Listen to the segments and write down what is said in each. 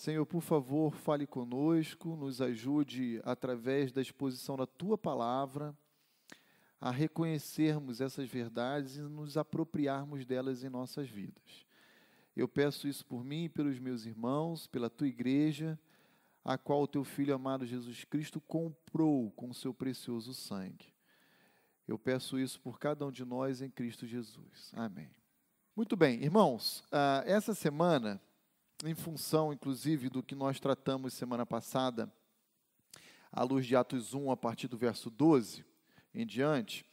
Senhor, por favor, fale conosco, nos ajude através da exposição da Tua Palavra a reconhecermos essas verdades e nos apropriarmos delas em nossas vidas. Eu peço isso por mim e pelos meus irmãos, pela Tua igreja, a qual o Teu Filho amado Jesus Cristo comprou com o Seu precioso sangue. Eu peço isso por cada um de nós em Cristo Jesus. Amém. Muito bem, irmãos, essa semana, em função, inclusive, do que nós tratamos semana passada, à luz de Atos 1, a partir do verso 12 em diante,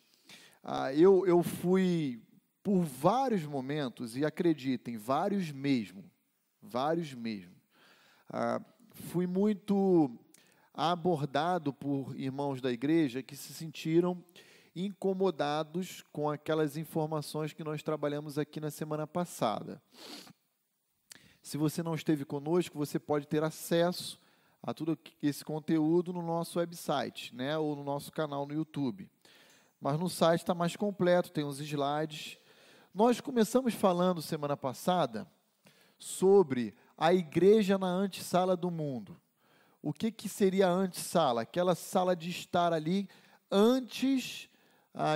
eu fui, por vários momentos, e acreditem, vários mesmo, fui muito abordado por irmãos da igreja que se sentiram incomodados com aquelas informações que nós trabalhamos aqui na semana passada. Se você não esteve conosco, você pode ter acesso a todo esse conteúdo no nosso website, né, ou no nosso canal no YouTube. Mas no site está mais completo, tem os slides. Nós começamos falando semana passada sobre a igreja na antessala do mundo. O que seria a antessala? Aquela sala de estar ali antes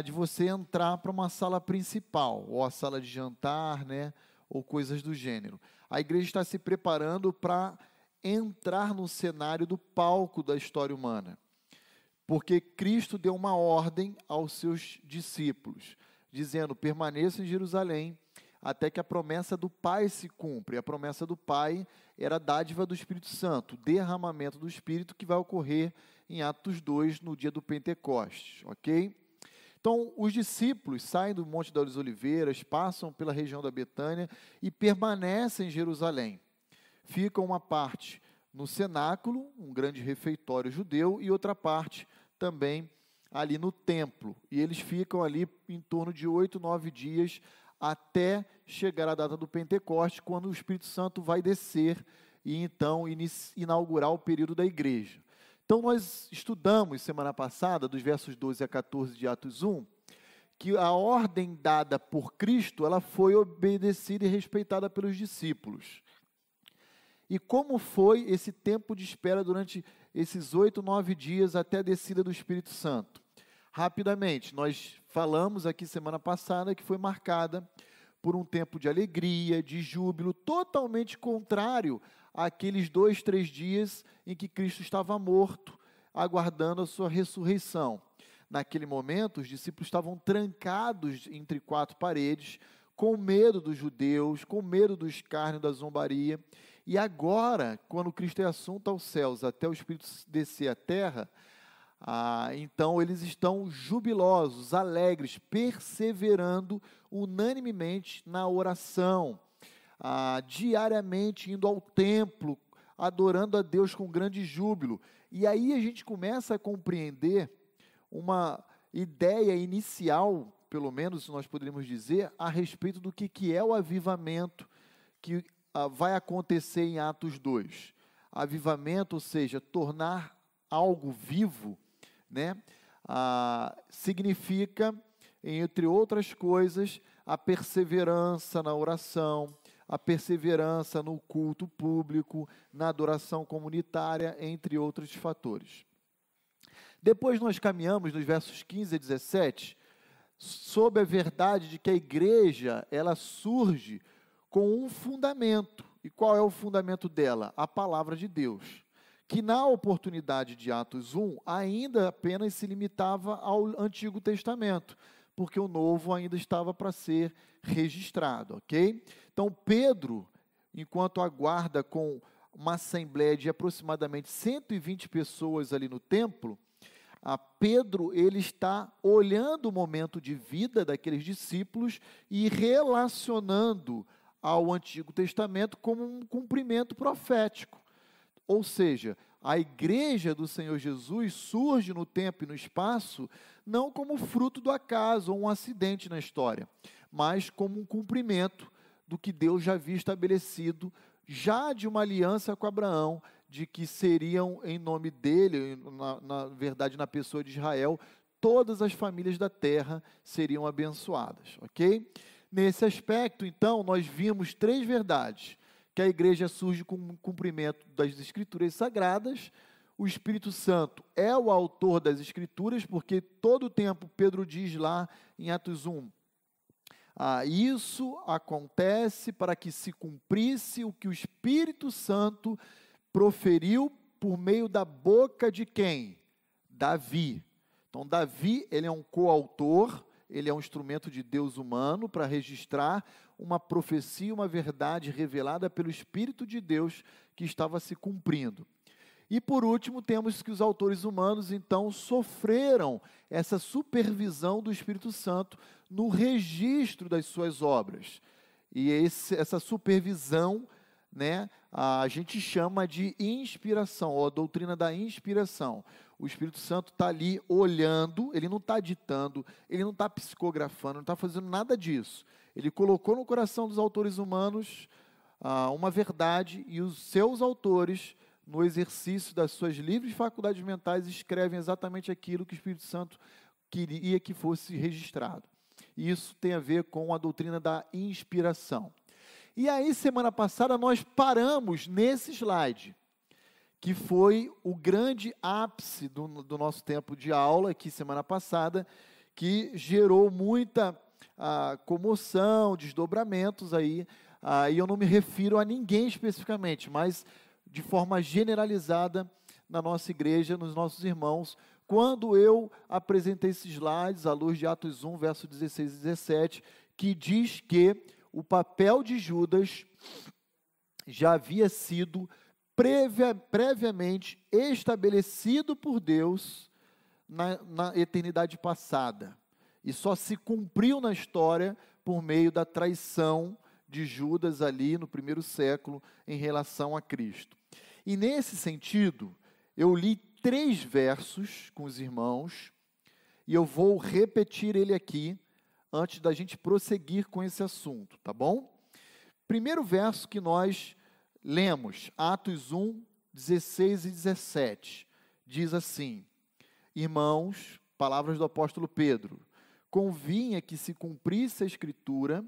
de você entrar para uma sala principal, ou a sala de jantar, né, ou coisas do gênero. A igreja está se preparando para entrar no cenário do palco da história humana, porque Cristo deu uma ordem aos seus discípulos, dizendo: permaneçam em Jerusalém, até que a promessa do Pai se cumpra. E a promessa do Pai era a dádiva do Espírito Santo, o derramamento do Espírito que vai ocorrer em Atos 2, no dia do Pentecostes, ok? Então, os discípulos saem do Monte das Oliveiras, passam pela região da Betânia e permanecem em Jerusalém. Ficam uma parte no cenáculo, um grande refeitório judeu, e outra parte também ali no templo. E eles ficam ali em torno de 8, 9 dias até chegar a data do Pentecostes, quando o Espírito Santo vai descer e então inaugurar o período da igreja. Então, nós estudamos semana passada, dos versos 12 a 14 de Atos 1, que a ordem dada por Cristo, ela foi obedecida e respeitada pelos discípulos. E como foi esse tempo de espera durante esses 8, 9 dias até a descida do Espírito Santo? Rapidamente, nós falamos aqui semana passada que foi marcada por um tempo de alegria, de júbilo, totalmente contrário àqueles 2, 3 dias em que Cristo estava morto, aguardando a sua ressurreição. Naquele momento, os discípulos estavam trancados entre 4 paredes, com medo dos judeus, com medo do escárnio, da zombaria. E agora, quando Cristo é assunto aos céus, até o Espírito descer à terra, então eles estão jubilosos, alegres, perseverando unanimemente na oração, diariamente indo ao templo, adorando a Deus com grande júbilo. E aí a gente começa a compreender uma ideia inicial, pelo menos nós poderíamos dizer, a respeito do que é o avivamento que vai acontecer em Atos 2. Avivamento, ou seja, tornar algo vivo, né? Significa, entre outras coisas, a perseverança na oração, a perseverança no culto público, na adoração comunitária, entre outros fatores. Depois nós caminhamos nos versos 15 a 17, sob a verdade de que a igreja, ela surge com um fundamento. E qual é o fundamento dela? A palavra de Deus, que na oportunidade de Atos 1, ainda apenas se limitava ao Antigo Testamento, porque o Novo ainda estava para ser registrado, ok? Então, Pedro, enquanto aguarda com uma assembleia de aproximadamente 120 pessoas ali no templo, Pedro, ele está olhando o momento de vida daqueles discípulos e relacionando ao Antigo Testamento como um cumprimento profético. Ou seja, a igreja do Senhor Jesus surge no tempo e no espaço não como fruto do acaso ou um acidente na história, mas como um cumprimento do que Deus já havia estabelecido, já de uma aliança com Abraão, de que seriam em nome dele, na verdade na pessoa de Israel, todas as famílias da terra seriam abençoadas, ok? Nesse aspecto, então, nós vimos 3 verdades, que a igreja surge com o cumprimento das Escrituras Sagradas. O Espírito Santo é o autor das Escrituras, porque todo o tempo Pedro diz lá em Atos 1, isso acontece para que se cumprisse o que o Espírito Santo proferiu por meio da boca de quem? Davi. Então, Davi, ele é um coautor, ele é um instrumento de Deus humano para registrar uma profecia, uma verdade revelada pelo Espírito de Deus que estava se cumprindo. E, por último, temos que os autores humanos, então, sofreram essa supervisão do Espírito Santo no registro das suas obras. E essa supervisão, né, a gente chama de inspiração, ou a doutrina da inspiração. O Espírito Santo está ali olhando, ele não está ditando, ele não está psicografando, não está fazendo nada disso. Ele colocou no coração dos autores humanos uma verdade, e os seus autores, no exercício das suas livres faculdades mentais, escrevem exatamente aquilo que o Espírito Santo queria que fosse registrado. E isso tem a ver com a doutrina da inspiração. E aí, semana passada, nós paramos nesse slide, que foi o grande ápice do nosso tempo de aula, aqui semana passada, que gerou muita comoção, desdobramentos aí, e eu não me refiro a ninguém especificamente, mas de forma generalizada na nossa igreja, nos nossos irmãos, quando eu apresentei esses slides, à luz de Atos 1, verso 16 e 17, que diz que o papel de Judas já havia sido previamente estabelecido por Deus na eternidade passada, e só se cumpriu na história por meio da traição de Judas ali no primeiro século em relação a Cristo. E nesse sentido, eu li 3 versos com os irmãos, e eu vou repetir ele aqui, antes da gente prosseguir com esse assunto, tá bom? Primeiro verso que nós lemos, Atos 1, 16 e 17, diz assim: irmãos, palavras do apóstolo Pedro, convinha que se cumprisse a Escritura,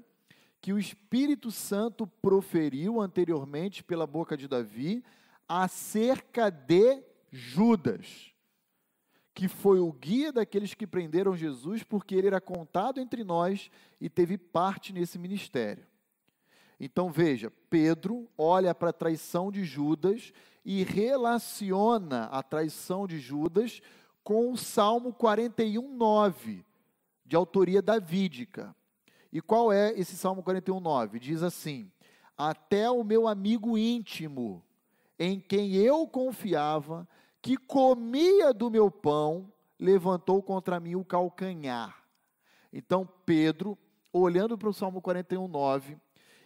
que o Espírito Santo proferiu anteriormente pela boca de Davi, acerca de Judas, que foi o guia daqueles que prenderam Jesus, porque ele era contado entre nós e teve parte nesse ministério. Então veja, Pedro olha para a traição de Judas e relaciona a traição de Judas com o Salmo 41:9, de autoria davídica. E qual é esse Salmo 41:9? Diz assim: até o meu amigo íntimo, em quem eu confiava, que comia do meu pão, levantou contra mim o calcanhar. Então Pedro, olhando para o Salmo 41:9,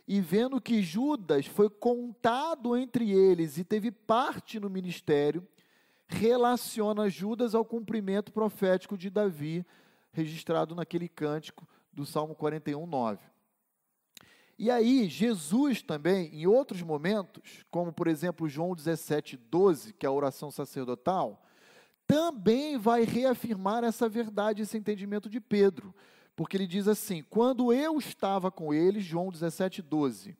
e vendo que Judas foi contado entre eles e teve parte no ministério, relaciona Judas ao cumprimento profético de Davi, registrado naquele cântico do Salmo 41:9. E aí, Jesus também, em outros momentos, como por exemplo João 17:12, que é a oração sacerdotal, também vai reafirmar essa verdade, esse entendimento de Pedro, porque ele diz assim: quando eu estava com eles, João 17:12,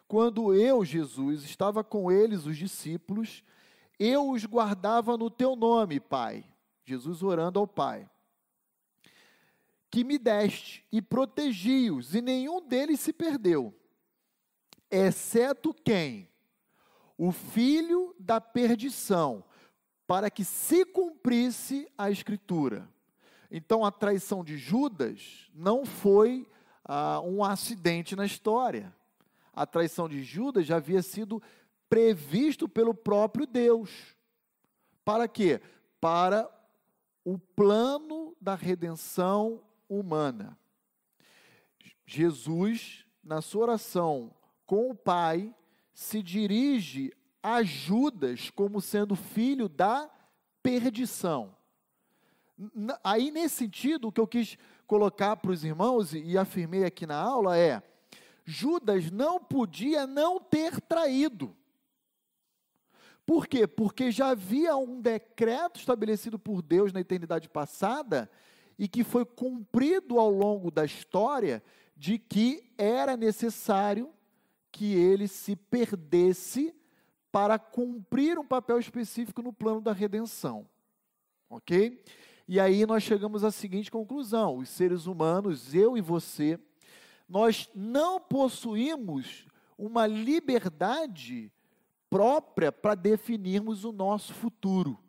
quando eu, Jesus, estava com eles, os discípulos, eu os guardava no teu nome, Pai. Jesus orando ao Pai, que me deste, e protegi-os, e nenhum deles se perdeu, exceto quem? O filho da perdição, para que se cumprisse a Escritura. Então, a traição de Judas não foi um acidente na história. A traição de Judas já havia sido previsto pelo próprio Deus. Para quê? Para o plano da redenção humana. Jesus, na sua oração com o Pai, se dirige a Judas como sendo filho da perdição. Aí, nesse sentido, o que eu quis colocar para os irmãos, e afirmei aqui na aula, é: Judas não podia não ter traído. Por quê? Porque já havia um decreto estabelecido por Deus na eternidade passada, e que foi cumprido ao longo da história, de que era necessário que ele se perdesse para cumprir um papel específico no plano da redenção. Ok? E aí nós chegamos à seguinte conclusão: os seres humanos, eu e você, nós não possuímos uma liberdade própria para definirmos o nosso futuro.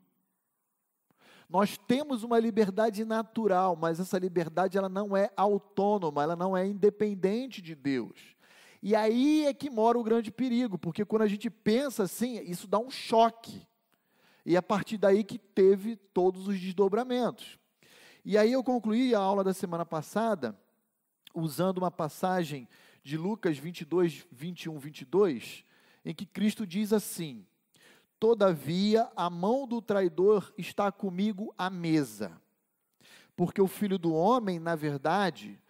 Nós temos uma liberdade natural, mas essa liberdade ela não é autônoma, ela não é independente de Deus. E aí é que mora o grande perigo, porque quando a gente pensa assim, isso dá um choque. E é a partir daí que teve todos os desdobramentos. E aí eu concluí a aula da semana passada, usando uma passagem de Lucas 22, 21, 22, em que Cristo diz assim: todavia a mão do traidor está comigo à mesa, porque o Filho do Homem, na verdade,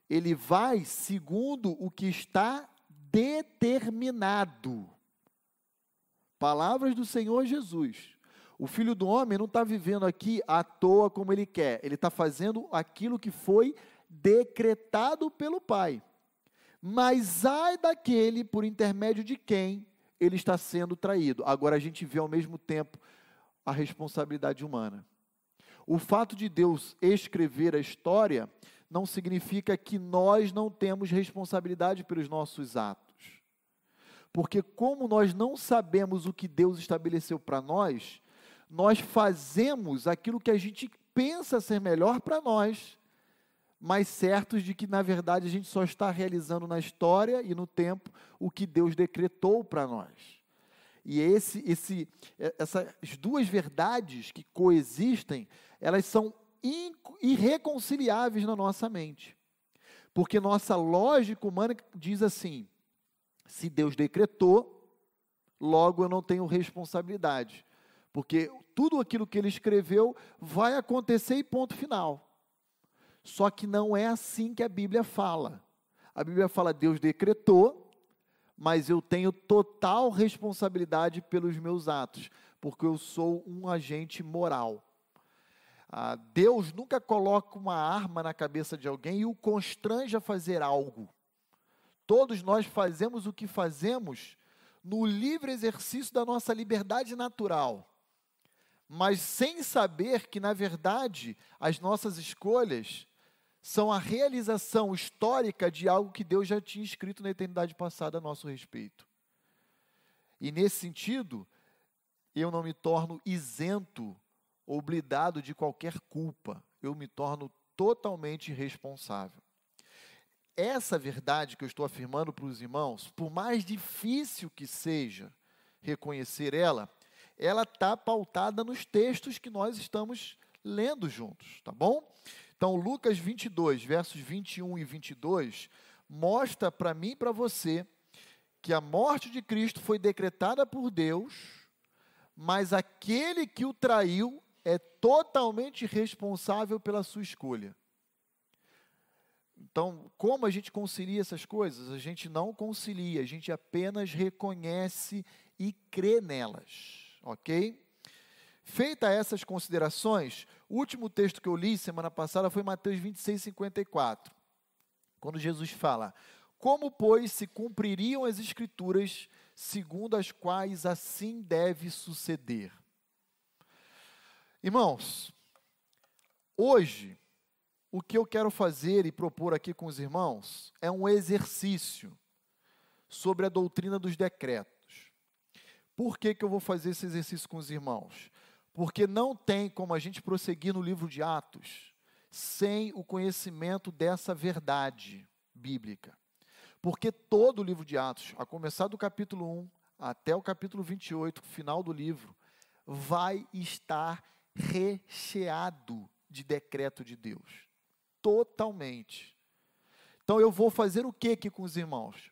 ele vai segundo o que está determinado. Palavras do Senhor Jesus. O Filho do Homem não está vivendo aqui à toa como ele quer, ele está fazendo aquilo que foi decretado pelo Pai. Mas ai daquele por intermédio de quem ele está sendo traído. Agora a gente vê ao mesmo tempo a responsabilidade humana. O fato de Deus escrever a história não significa que nós não temos responsabilidade pelos nossos atos. Porque como nós não sabemos o que Deus estabeleceu para nós, nós fazemos aquilo que a gente pensa ser melhor para nós, mas certos de que, na verdade, a gente só está realizando na história e no tempo o que Deus decretou para nós. E essas duas verdades que coexistem, elas são irreconciliáveis na nossa mente. Porque nossa lógica humana diz assim: se Deus decretou, logo eu não tenho responsabilidade. Porque tudo aquilo que ele escreveu vai acontecer e ponto final. Só que não é assim que a Bíblia fala. A Bíblia fala: Deus decretou, mas eu tenho total responsabilidade pelos meus atos, porque eu sou um agente moral. Deus nunca coloca uma arma na cabeça de alguém e o constrange a fazer algo. Todos nós fazemos o que fazemos no livre exercício da nossa liberdade natural, mas sem saber que, na verdade, as nossas escolhas são a realização histórica de algo que Deus já tinha escrito na eternidade passada a nosso respeito. E nesse sentido, eu não me torno isento ou blindado de qualquer culpa, eu me torno totalmente responsável. Essa verdade que eu estou afirmando para os irmãos, por mais difícil que seja reconhecer ela está pautada nos textos que nós estamos lendo juntos, tá bom? Então, Lucas 22, versos 21 e 22, mostra para mim e para você que a morte de Cristo foi decretada por Deus, mas aquele que o traiu é totalmente responsável pela sua escolha. Então, como a gente concilia essas coisas? A gente não concilia, a gente apenas reconhece e crê nelas, ok? Feita essas considerações, o último texto que eu li semana passada foi Mateus 26, 54, quando Jesus fala: como, pois, se cumpririam as Escrituras, segundo as quais assim deve suceder? Irmãos, hoje, o que eu quero fazer e propor aqui com os irmãos é um exercício sobre a doutrina dos decretos. Por que eu vou fazer esse exercício com os irmãos? Porque não tem como a gente prosseguir no livro de Atos sem o conhecimento dessa verdade bíblica. Porque todo o livro de Atos, a começar do capítulo 1 até o capítulo 28, final do livro, vai estar recheado de decreto de Deus. Totalmente. Então eu vou fazer o que aqui com os irmãos?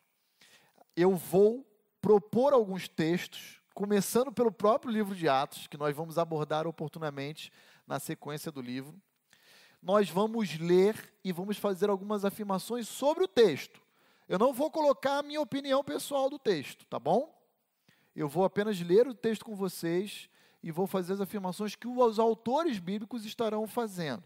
Eu vou propor alguns textos, começando pelo próprio livro de Atos, que nós vamos abordar oportunamente na sequência do livro. Nós vamos ler e vamos fazer algumas afirmações sobre o texto. Eu não vou colocar a minha opinião pessoal do texto, tá bom? Eu vou apenas ler o texto com vocês e vou fazer as afirmações que os autores bíblicos estarão fazendo.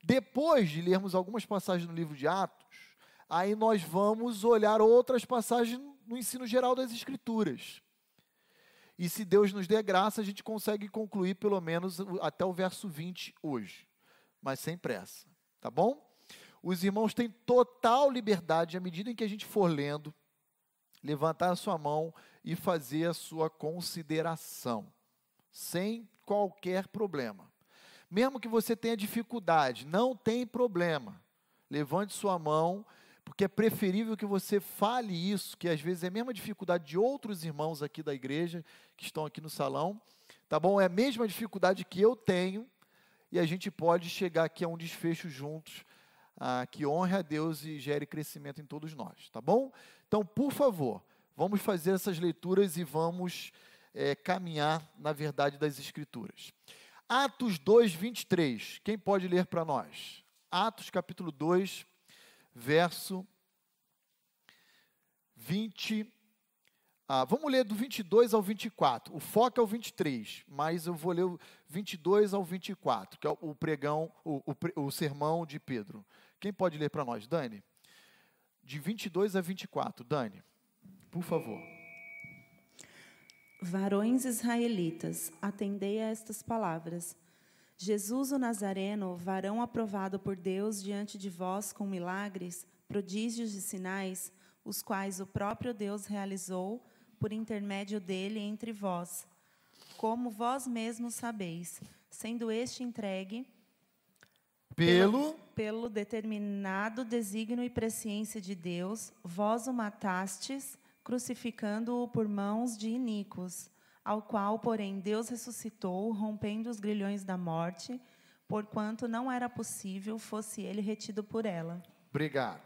Depois de lermos algumas passagens no livro de Atos, aí nós vamos olhar outras passagens no ensino geral das Escrituras. E se Deus nos der graça, a gente consegue concluir pelo menos até o verso 20 hoje, mas sem pressa, tá bom? Os irmãos têm total liberdade, à medida em que a gente for lendo, levantar a sua mão e fazer a sua consideração, sem qualquer problema. Mesmo que você tenha dificuldade, não tem problema. Levante sua mão, porque é preferível que você fale isso, que às vezes é a mesma dificuldade de outros irmãos aqui da igreja, que estão aqui no salão, tá bom? É a mesma dificuldade que eu tenho, e a gente pode chegar aqui a um desfecho juntos, que honre a Deus e gere crescimento em todos nós, tá bom? Então, por favor, vamos fazer essas leituras e vamos caminhar na verdade das Escrituras. Atos 2, 23, quem pode ler para nós? Atos capítulo 2, verso 20, vamos ler do 22 ao 24, o foco é o 23, mas eu vou ler o 22 ao 24, que é o pregão, o sermão de Pedro. Quem pode ler para nós? Dani? De 22 a 24, Dani, por favor. Varões israelitas, atendei a estas palavras. Jesus o Nazareno, varão aprovado por Deus diante de vós com milagres, prodígios e sinais, os quais o próprio Deus realizou por intermédio dele entre vós. Como vós mesmos sabeis, sendo este entregue pelo determinado desígnio e presciência de Deus, vós o matastes, crucificando-o por mãos de iníquos, ao qual, porém, Deus ressuscitou, rompendo os grilhões da morte, porquanto não era possível fosse ele retido por ela. Obrigado.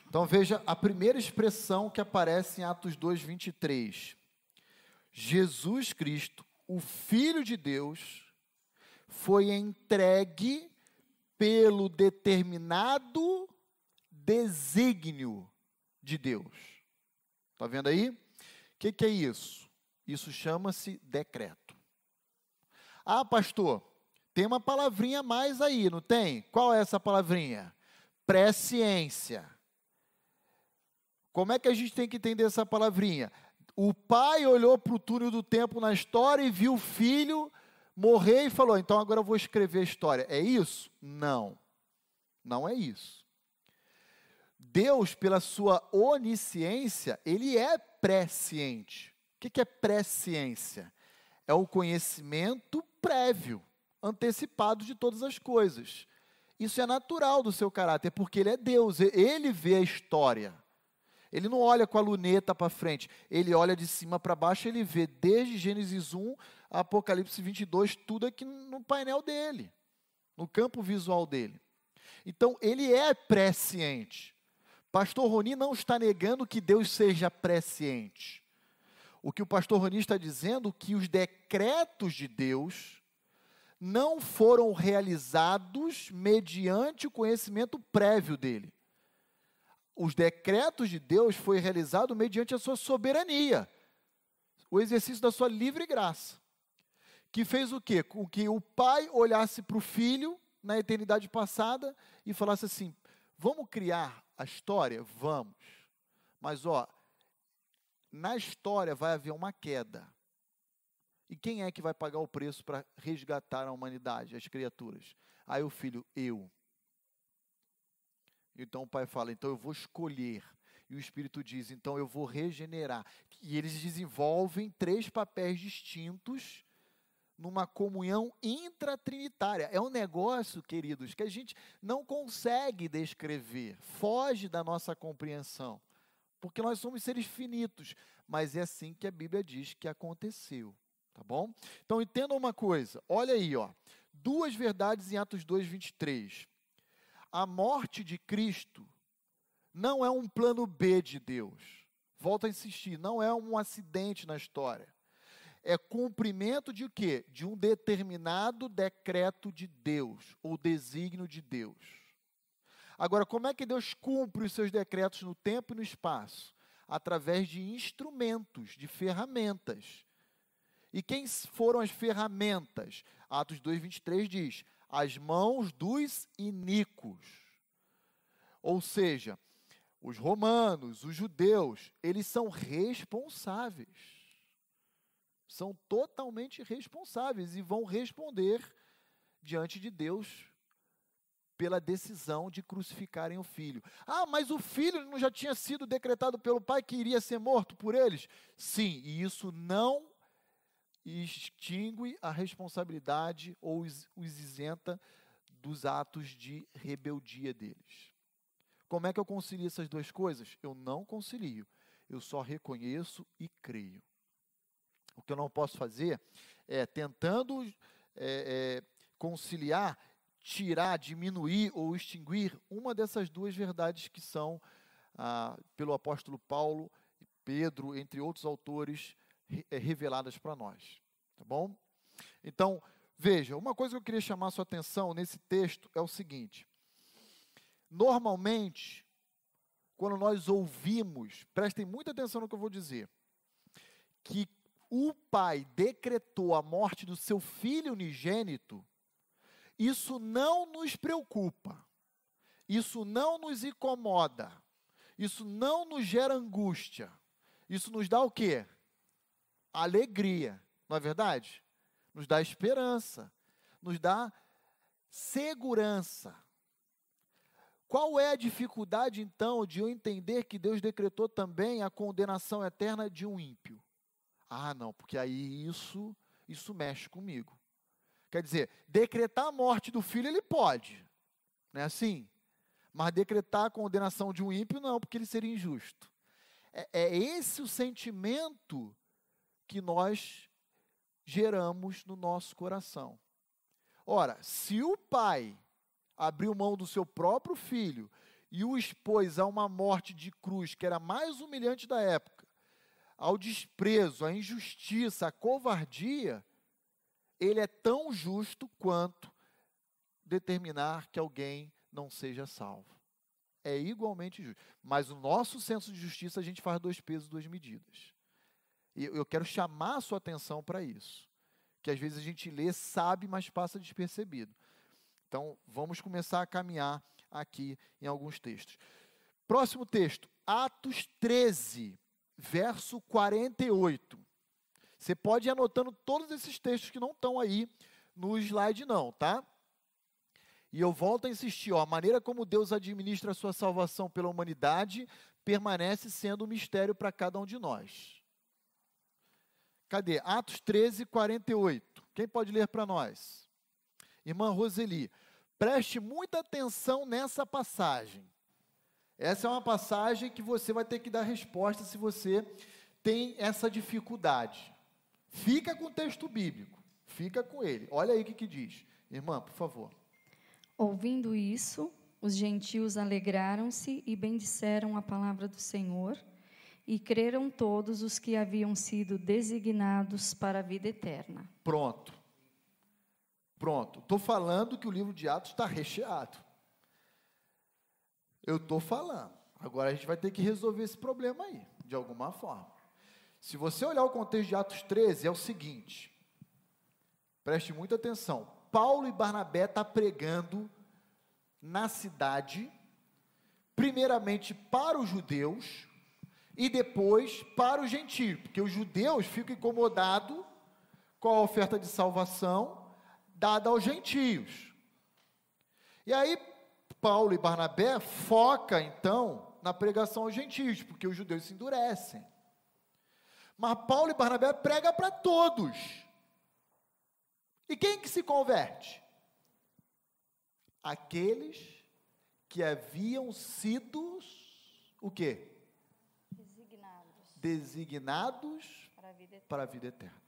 Então veja a primeira expressão que aparece em Atos 2, 23. Jesus Cristo, o Filho de Deus, foi entregue pelo determinado desígnio de Deus. Está vendo aí? O que é isso? Isso chama-se decreto. Pastor, tem uma palavrinha a mais aí, não tem? Qual é essa palavrinha? Presciência. Como é que a gente tem que entender essa palavrinha? O pai olhou para o túnel do tempo na história e viu o filho morrer e falou, então agora eu vou escrever a história. É isso? Não. Não é isso. Deus, pela sua onisciência, ele é presciente. O que é presciência? É o conhecimento prévio, antecipado de todas as coisas. Isso é natural do seu caráter, porque ele é Deus, ele vê a história. Ele não olha com a luneta para frente, ele olha de cima para baixo, ele vê desde Gênesis 1 a Apocalipse 22, tudo aqui no painel dele, no campo visual dele. Então, ele é presciente. Pastor Roni não está negando que Deus seja presciente. O que o pastor Roni está dizendo é que os decretos de Deus não foram realizados mediante o conhecimento prévio dele. Os decretos de Deus foi realizado mediante a sua soberania, o exercício da sua livre graça, que fez o quê? Com que o pai olhasse para o filho na eternidade passada e falasse assim, vamos criar a história? Vamos. Mas, na história vai haver uma queda. E quem é que vai pagar o preço para resgatar a humanidade, as criaturas? Aí o filho, eu. Então o pai fala, então eu vou escolher. E o Espírito diz, então eu vou regenerar. E eles desenvolvem 3 papéis distintos numa comunhão intratrinitária. É um negócio, queridos, que a gente não consegue descrever. Foge da nossa compreensão. Porque nós somos seres finitos. Mas é assim que a Bíblia diz que aconteceu. Tá bom? Então entenda uma coisa. Olha aí, 2 verdades em Atos 2, 23. A morte de Cristo não é um plano B de Deus. Volto a insistir, não é um acidente na história. É cumprimento de o quê? De um determinado decreto de Deus, ou desígnio de Deus. Agora, como é que Deus cumpre os seus decretos no tempo e no espaço? Através de instrumentos, de ferramentas. E quem foram as ferramentas? Atos 2, 23 diz, as mãos dos iníquos. Ou seja, os romanos, os judeus, eles são responsáveis. São totalmente responsáveis e vão responder diante de Deus pela decisão de crucificarem o filho. Ah, mas o filho não já tinha sido decretado pelo pai que iria ser morto por eles? Sim, e isso não extingue a responsabilidade ou os isenta dos atos de rebeldia deles. Como é que eu concilio essas duas coisas? Eu não concilio, eu só reconheço e creio. O que eu não posso fazer é, tentando conciliar, tirar, diminuir ou extinguir uma dessas duas verdades que são, pelo apóstolo Paulo e Pedro, entre outros autores, reveladas para nós. Tá bom? Então, veja, uma coisa que eu queria chamar a sua atenção nesse texto é o seguinte. Normalmente, quando nós ouvimos, prestem muita atenção no que eu vou dizer, que o pai decretou a morte do seu filho unigênito, isso não nos preocupa, isso não nos incomoda, isso não nos gera angústia, isso nos dá o quê? Alegria, não é verdade? Nos dá esperança, nos dá segurança. Qual é a dificuldade, então, de eu entender que Deus decretou também a condenação eterna de um ímpio? Ah, não, porque aí isso mexe comigo. Quer dizer, decretar a morte do filho ele pode, não é assim? Mas decretar a condenação de um ímpio não, porque ele seria injusto. É esse o sentimento que nós geramos no nosso coração. Ora, se o pai abriu mão do seu próprio filho e o expôs a uma morte de cruz, que era a mais humilhante da época, ao desprezo, à injustiça, à covardia, ele é tão justo quanto determinar que alguém não seja salvo. É igualmente justo. Mas o nosso senso de justiça, a gente faz 2 pesos, 2 medidas. E eu quero chamar a sua atenção para isso. Que às vezes a gente lê, sabe, mas passa despercebido. Então, vamos começar a caminhar aqui em alguns textos. Próximo texto, Atos 13, verso 48. Você pode ir anotando todos esses textos que não estão aí no slide não, tá? E eu volto a insistir, a maneira como Deus administra a sua salvação pela humanidade permanece sendo um mistério para cada um de nós. Cadê? Atos 13, 48. Quem pode ler para nós? Irmã Roseli, preste muita atenção nessa passagem. Essa é uma passagem que você vai ter que dar resposta se você tem essa dificuldade. Fica com o texto bíblico, fica com ele. Olha aí o que diz. Irmã, por favor. Ouvindo isso, os gentios alegraram-se e bendisseram a palavra do Senhor, e creram todos os que haviam sido designados para a vida eterna. Pronto. Estou falando que o livro de Atos está recheado. Eu estou falando. Agora a gente vai ter que resolver esse problema aí, de alguma forma. Se você olhar o contexto de Atos 13, é o seguinte. Preste muita atenção. Paulo e Barnabé estão pregando na cidade, primeiramente para os judeus, e depois para os gentios, porque os judeus ficam incomodados com a oferta de salvação dada aos gentios. E aí, Paulo e Barnabé foca então, na pregação aos gentios, porque os judeus se endurecem. Mas Paulo e Barnabé pregam para todos. E quem que se converte? Aqueles que haviam sido, o quê? Designados para a vida eterna.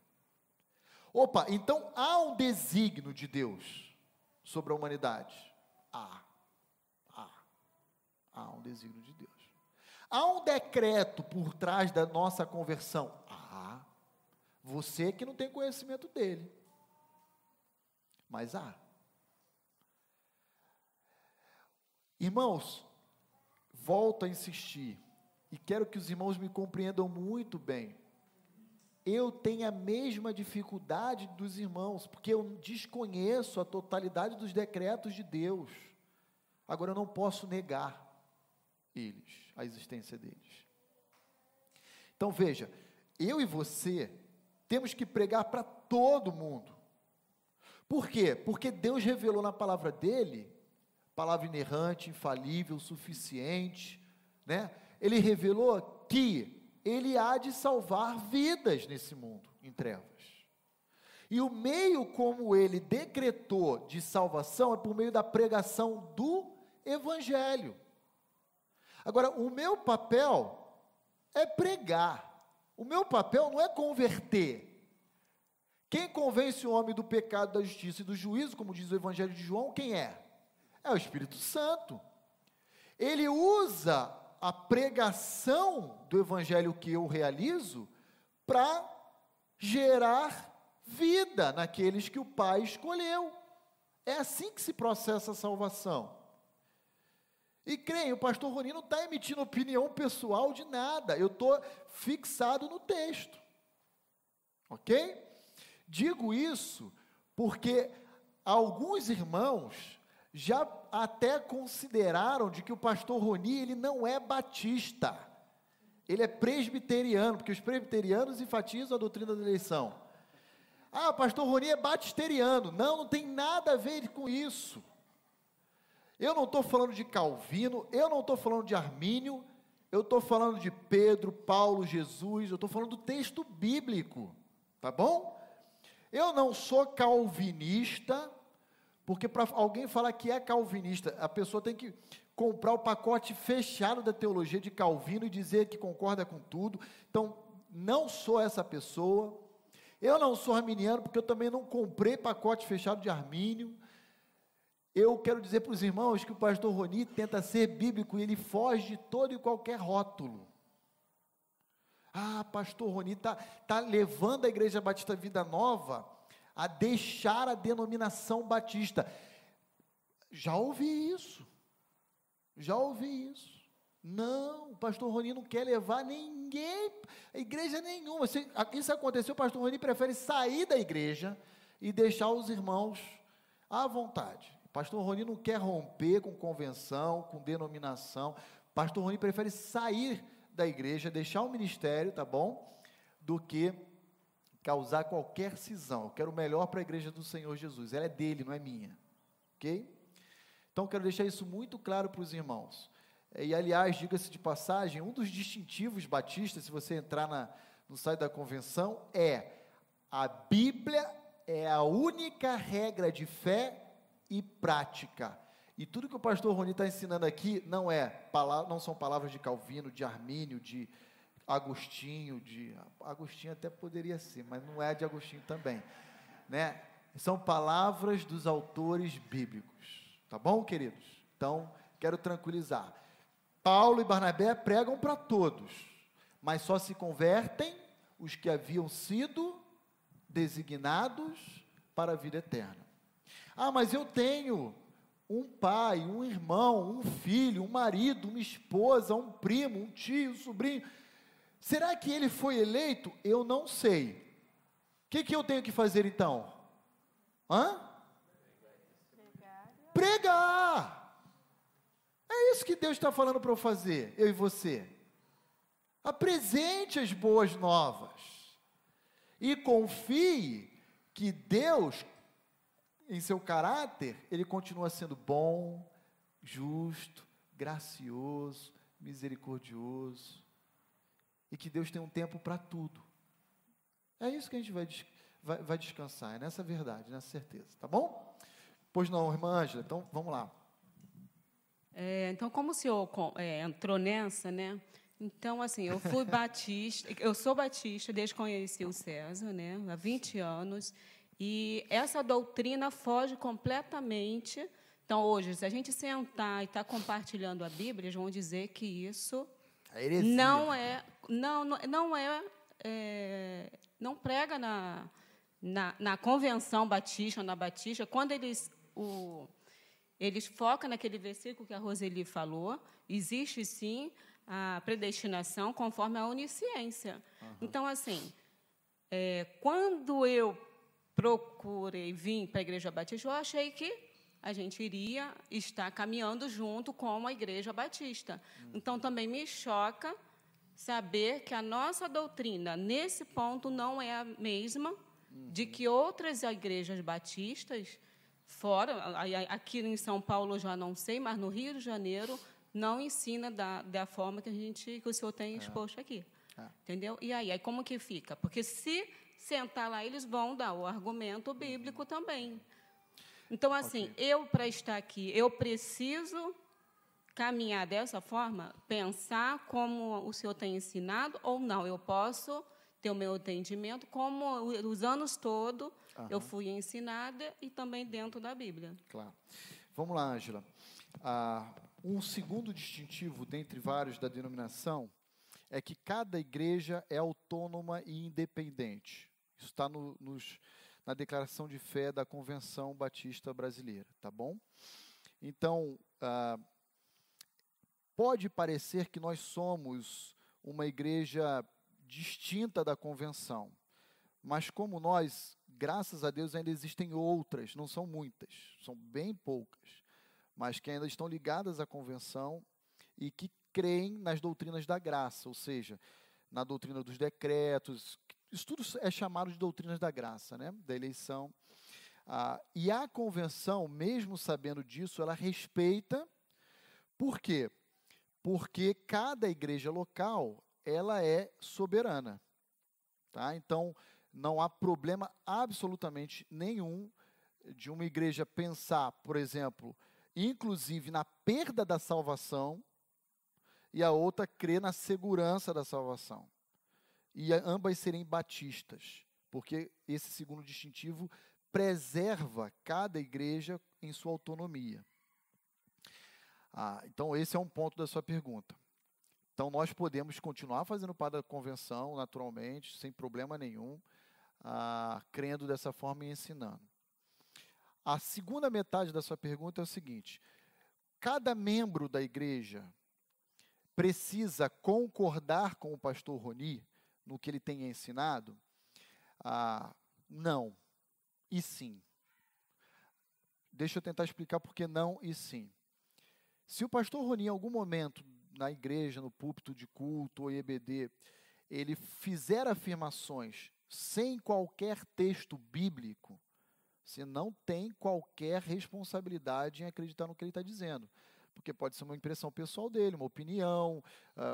Opa, então há um desígnio de Deus sobre a humanidade? Há um desígnio de Deus. Há um decreto por trás da nossa conversão? Você que não tem conhecimento dele. Mas há. Irmãos, volto a insistir, e quero que os irmãos me compreendam muito bem. Eu tenho a mesma dificuldade dos irmãos, porque eu desconheço a totalidade dos decretos de Deus. Agora, eu não posso negar. eles, a existência deles. Então veja, eu e você temos que pregar para todo mundo. Por quê? Porque Deus revelou na palavra dele, palavra inerrante, infalível, suficiente, né? Ele revelou que ele há de salvar vidas nesse mundo em trevas. E o meio como ele decretou de salvação é por meio da pregação do Evangelho. Agora, o meu papel é pregar. O meu papel não é converter. Quem convence o homem do pecado, da justiça e do juízo, como diz o Evangelho de João, quem é? É o Espírito Santo. Ele usa a pregação do Evangelho que eu realizo para gerar vida naqueles que o Pai escolheu. É assim que se processa a salvação. E creio, o pastor Roni não está emitindo opinião pessoal de nada, eu estou fixado no texto, ok? Digo isso porque alguns irmãos já até consideraram de que o pastor Roni, ele não é batista, ele é presbiteriano, porque os presbiterianos enfatizam a doutrina da eleição. Ah, o pastor Roni é batisteriano. Não, não tem nada a ver com isso. Eu não estou falando de Calvino, eu não estou falando de Armínio, eu estou falando de Pedro, Paulo, Jesus, eu estou falando do texto bíblico, tá bom? Eu não sou calvinista, porque para alguém falar que é calvinista, a pessoa tem que comprar o pacote fechado da teologia de Calvino e dizer que concorda com tudo. Então, não sou essa pessoa. Eu não sou arminiano, porque eu também não comprei pacote fechado de Armínio. Eu quero dizer para os irmãos que o pastor Roni tenta ser bíblico e ele foge de todo e qualquer rótulo. Ah, pastor Roni tá levando a Igreja Batista Vida Nova a deixar a denominação batista. Já ouvi isso. Não, o pastor Roni não quer levar ninguém, a igreja nenhuma. Isso aconteceu, o pastor Roni prefere sair da igreja e deixar os irmãos à vontade. O pastor Roni não quer romper com convenção, com denominação. O pastor Roni prefere sair da igreja, deixar o ministério, tá bom? Do que causar qualquer cisão. Eu quero o melhor para a igreja do Senhor Jesus. Ela é dele, não é minha. Ok? Então, quero deixar isso muito claro para os irmãos. E, aliás, diga-se de passagem, um dos distintivos batistas, se você entrar no site da convenção, a Bíblia é a única regra de fé e prática. E tudo que o pastor Roni está ensinando aqui não são palavras de Calvino, de Armínio, de Agostinho, Agostinho até poderia ser, mas não é de Agostinho também, né? São palavras dos autores bíblicos, tá bom, queridos? Então, quero tranquilizar. Paulo e Barnabé pregam para todos, mas só se convertem os que haviam sido designados para a vida eterna. Ah, mas eu tenho um pai, um irmão, um filho, um marido, uma esposa, um primo, um tio, um sobrinho. Será que ele foi eleito? Eu não sei. O que eu tenho que fazer então? Pregar. É isso que Deus está falando para eu fazer, eu e você. Apresente as boas novas. E confie que Deus, em seu caráter, Ele continua sendo bom, justo, gracioso, misericordioso. E que Deus tem um tempo para tudo. É isso que a gente vai descansar, é nessa verdade, nessa certeza, tá bom? Pois não, irmã Ângela, então vamos lá. Então, como o senhor entrou nessa, né? Então, assim, eu fui batista, eu sou batista desde que conheci o César, né? Há 20 anos, e essa doutrina foge completamente. Então, hoje, se a gente sentar e estar compartilhando a Bíblia, eles vão dizer que isso não prega na convenção batista, na batista, quando eles focam naquele versículo que a Roseli falou, existe, sim, a predestinação conforme a onisciência. Uhum. Então, assim, quando eu procurei vir para a Igreja Batista, eu achei que a gente iria estar caminhando junto com a Igreja Batista. Então, também me choca saber que a nossa doutrina, nesse ponto, não é a mesma de que outras igrejas batistas, fora, aqui em São Paulo já não sei, mas no Rio de Janeiro, não ensina da forma que o senhor tem exposto aqui. Entendeu? E aí como que fica? Porque se sentar lá, eles vão dar o argumento bíblico também. Então, assim, eu, para estar aqui, eu preciso caminhar dessa forma, pensar como o senhor tem ensinado, ou não, eu posso ter o meu entendimento, como os anos todos eu fui ensinada, e também dentro da Bíblia. Claro. Vamos lá, Ângela. Um segundo distintivo, dentre vários da denominação, é que cada igreja é autônoma e independente. Isso está na declaração de fé da Convenção Batista Brasileira, tá bom? Então, pode parecer que nós somos uma igreja distinta da convenção, mas como nós, graças a Deus, ainda existem outras, não são muitas, são bem poucas, mas que ainda estão ligadas à convenção e que creem nas doutrinas da graça, ou seja, na doutrina dos decretos. Isso tudo é chamado de doutrinas da graça, né? Da eleição. E a convenção, mesmo sabendo disso, ela respeita. Por quê? Porque cada igreja local, ela é soberana. Tá? Então, não há problema absolutamente nenhum de uma igreja pensar, por exemplo, inclusive na perda da salvação, e a outra crer na segurança da salvação. E ambas serem batistas, porque esse segundo distintivo preserva cada igreja em sua autonomia. Então, esse é um ponto da sua pergunta. Então, nós podemos continuar fazendo parte da convenção, naturalmente, sem problema nenhum, crendo dessa forma e ensinando. A segunda metade da sua pergunta é o seguinte: cada membro da igreja precisa concordar com o pastor Roni no que ele tem ensinado? Não. E sim. Deixa eu tentar explicar por que não e sim. Se o pastor Roni, em algum momento, na igreja, no púlpito de culto ou EBD, ele fizer afirmações sem qualquer texto bíblico, você não tem qualquer responsabilidade em acreditar no que ele está dizendo. Porque pode ser uma impressão pessoal dele, uma opinião,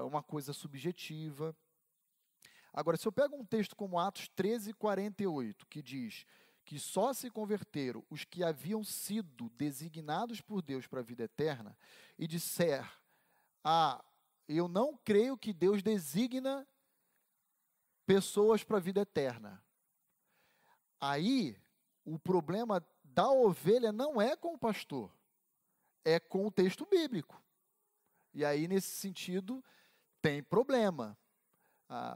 uma coisa subjetiva. Agora, se eu pego um texto como Atos 13:48, que diz que só se converteram os que haviam sido designados por Deus para a vida eterna, e disser, eu não creio que Deus designa pessoas para a vida eterna. Aí, o problema da ovelha não é com o pastor, é com o texto bíblico. E aí, nesse sentido, tem problema.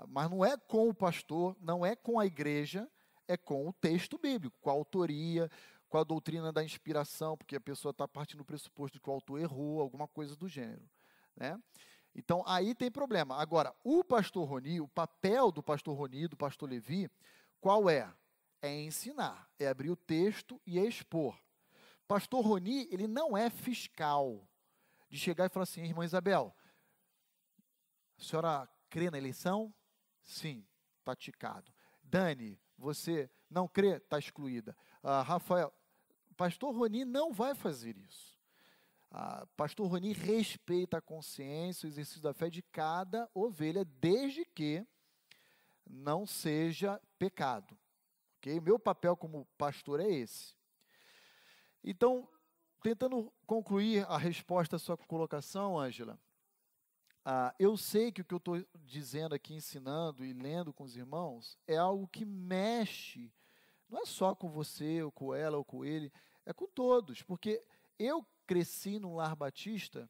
Mas não é com o pastor, não é com a igreja, é com o texto bíblico, com a autoria, com a doutrina da inspiração, porque a pessoa está partindo do pressuposto de que o autor errou, alguma coisa do gênero, né? Então, aí tem problema. Agora, o pastor Roni, o papel do pastor Roni, do pastor Levi, qual é? É ensinar, é abrir o texto e expor. Pastor Roni, ele não é fiscal, de chegar e falar assim: irmã Isabel, a senhora crê na eleição? Sim, está ticado. Dani, você não crê? Está excluída. Rafael, pastor Roni não vai fazer isso. Pastor Roni respeita a consciência, o exercício da fé de cada ovelha, desde que não seja pecado. Okay? O meu papel como pastor é esse. Então, tentando concluir a resposta à sua colocação, Ângela, eu sei que o que eu estou dizendo aqui, ensinando e lendo com os irmãos, é algo que mexe, não é só com você, ou com ela, ou com ele, é com todos, porque eu cresci num lar batista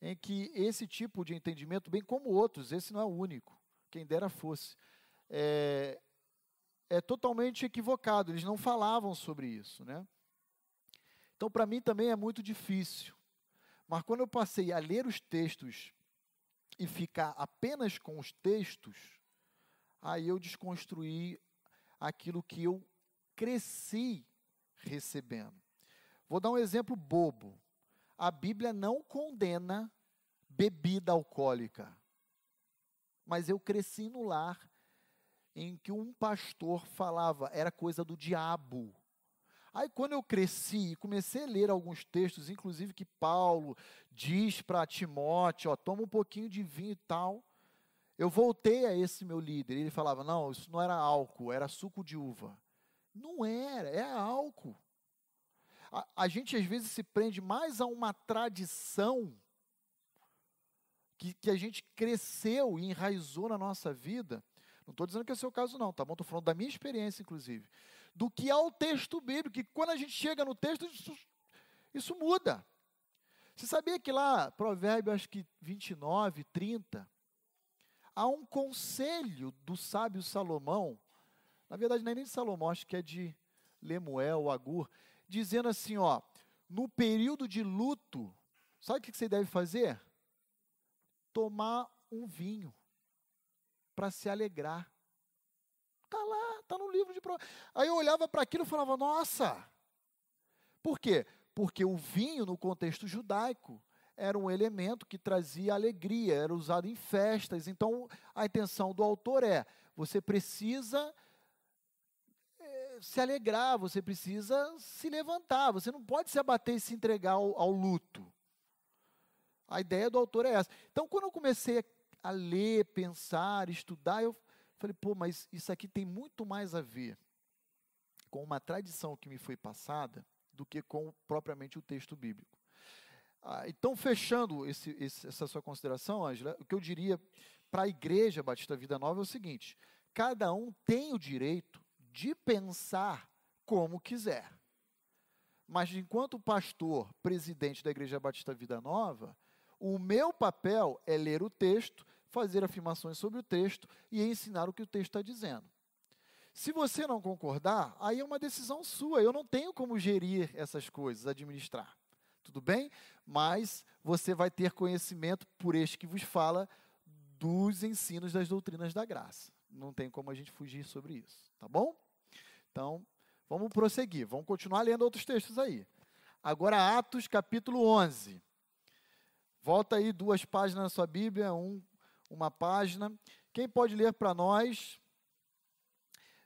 em que esse tipo de entendimento, bem como outros, esse não é o único, quem dera fosse, é totalmente equivocado, eles não falavam sobre isso, né? Então, para mim também é muito difícil, mas quando eu passei a ler os textos e ficar apenas com os textos, aí eu desconstruí aquilo que eu cresci recebendo. Vou dar um exemplo bobo. A Bíblia não condena bebida alcoólica. Mas eu cresci no lar em que um pastor falava, era coisa do diabo. Aí quando eu cresci e comecei a ler alguns textos, inclusive que Paulo diz para Timóteo, toma um pouquinho de vinho e tal, eu voltei a esse meu líder, ele falava, não, isso não era álcool, era suco de uva. Não era, é álcool. A gente às vezes se prende mais a uma tradição que a gente cresceu e enraizou na nossa vida. Não estou dizendo que é o seu caso não, tá bom? Estou falando da minha experiência, inclusive. Do que ao texto bíblico, que quando a gente chega no texto, isso muda. Você sabia que lá, Provérbios, acho que 29, 30, há um conselho do sábio Salomão, na verdade não é nem de Salomão, acho que é de Lemuel, Agur, dizendo assim, no período de luto, sabe o que você deve fazer? Tomar um vinho para se alegrar. Está lá, está no livro de Provérbios. Aí eu olhava para aquilo e falava, nossa! Por quê? Porque o vinho, no contexto judaico, era um elemento que trazia alegria, era usado em festas. Então, a intenção do autor você precisa se alegrar, você precisa se levantar, você não pode se abater e se entregar ao luto. A ideia do autor é essa. Então, quando eu comecei a ler, pensar, estudar, eu falei, mas isso aqui tem muito mais a ver com uma tradição que me foi passada do que com propriamente o texto bíblico. Então, fechando essa sua consideração, Ângela, o que eu diria para a Igreja Batista Vida Nova é o seguinte, cada um tem o direito de pensar como quiser. Mas, enquanto pastor, presidente da Igreja Batista Vida Nova, o meu papel é ler o texto, fazer afirmações sobre o texto e ensinar o que o texto está dizendo. Se você não concordar, aí é uma decisão sua, eu não tenho como gerir essas coisas, administrar. Tudo bem? Mas você vai ter conhecimento, por este que vos fala, dos ensinos das doutrinas da graça. Não tem como a gente fugir sobre isso, tá bom? Então, vamos prosseguir, vamos continuar lendo outros textos aí. Agora, Atos, capítulo 11. Volta aí 2 páginas na sua Bíblia, uma página. Quem pode ler para nós?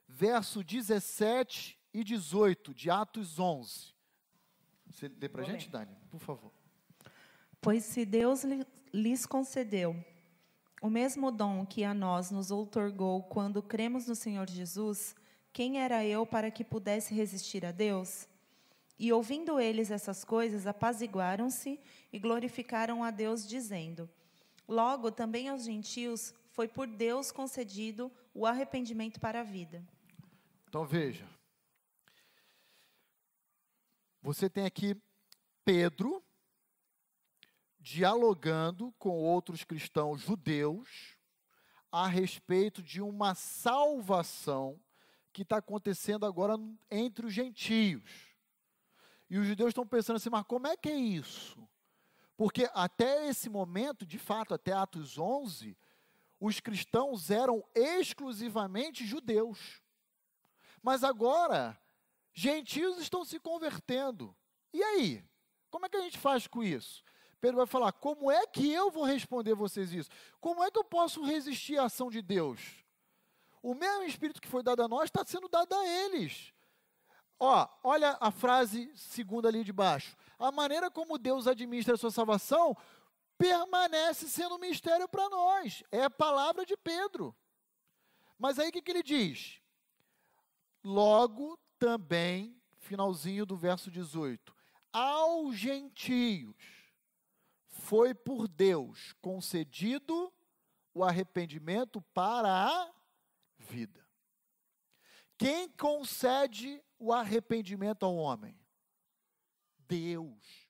Verso 17 e 18, de Atos 11. Você lê para a gente, Dani, por favor. Pois se Deus lhes concedeu o mesmo dom que a nós nos outorgou quando cremos no Senhor Jesus, quem era eu para que pudesse resistir a Deus? E ouvindo eles essas coisas, apaziguaram-se e glorificaram a Deus, dizendo, logo também aos gentios foi por Deus concedido o arrependimento para a vida. Então veja, você tem aqui Pedro dialogando com outros cristãos judeus a respeito de uma salvação que está acontecendo agora entre os gentios. E os judeus estão pensando assim, mas como é que é isso? Porque até esse momento, de fato, até Atos 11, os cristãos eram exclusivamente judeus. Mas agora, gentios estão se convertendo. E aí? Como é que a gente faz com isso? Pedro vai falar, como é que eu vou responder a vocês isso? Como é que eu posso resistir à ação de Deus? O mesmo Espírito que foi dado a nós está sendo dado a eles. Olha a frase segunda ali de baixo. A maneira como Deus administra a sua salvação permanece sendo um mistério para nós. É a palavra de Pedro. Mas aí o que ele diz? Logo também, finalzinho do verso 18, aos gentios foi por Deus concedido o arrependimento para a vida. Quem concede o arrependimento ao homem? Deus.